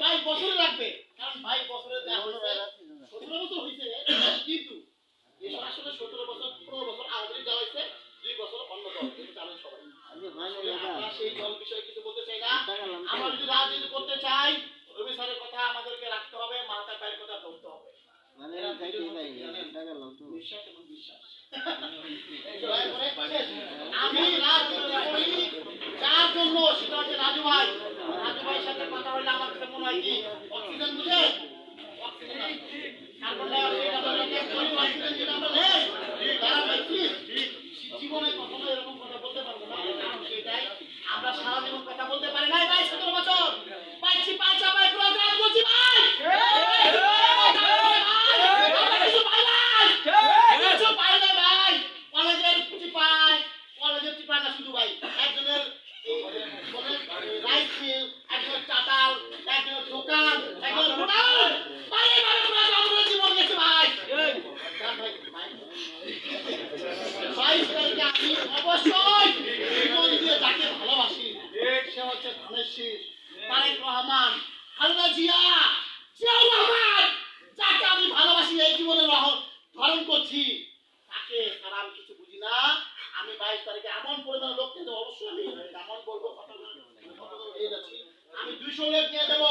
ভাই বছরে লাগবে, কারণ ভাই বছরে যা হয়েছে 17 বছর হয়েছে, কিন্তু এই আসলে 17 বছর 15 বছর আগে যা হয়েছে 2 বছর অন্য দল এটা জানেন সবাই। আমরা সেই দল বিষয়ে কিছু বলতে চাই না। আমরা যদি রাজনীতি করতে চাই রবি স্যারের কথা আমাদেরকে রাখতে হবে, মাথা পায়ের কথা ধরতে হবে। মানে বিশ্বাস এবং বিশ্বাস। আমি রাজনীতি করি যার জন্য, সেটা হচ্ছে রাজু ভাই। রাজু ভাইয়ের সাথে কথা বললে আমার কাছে মনে হয় কি অক্সিজেন বুঝে, অক্সিজেন কার্বন ডাই অক্সাইড আমরা অক্সিজেন যেটা আমরা নেই, তারা জীবনে কখনো এরকম কথা বলতে পারবো না। কারণ সেটাই আমরা সারা জীবন কথা বলতে পারি নাই ভাই। 17 বছর পাইছি, পাঁচ আমার প্রোগ্রাম করছি ভাই। কিছু পাই ভাই, কলেজের কিছু পায়, কলেজের কিছু পায় না শুধু ভাই। একজনের রাইস মিল, একজনের চাতাল, একজনের দোকান, একজনের হোটেল ভাই। এবারে পুরো আমরা জীবন গেছে ভাই। আমি অবশ্যই জীবন দিয়ে যাকে ভালোবাসি সে হচ্ছে ধানের শীষ, তারেক রহমান, খালেদা জিয়া, জিয়াউর রহমান। যাকে আমি ভালোবাসি, এই জীবনে ধারণ করছি, তাকে আর আমি কিছু বুঝি না। আমি 22 তারিখে এমন পরিমাণ লোক কিন্তু অবশ্যই আমি এমন বলবো, আমি 200 লোক নিয়ে দেবো।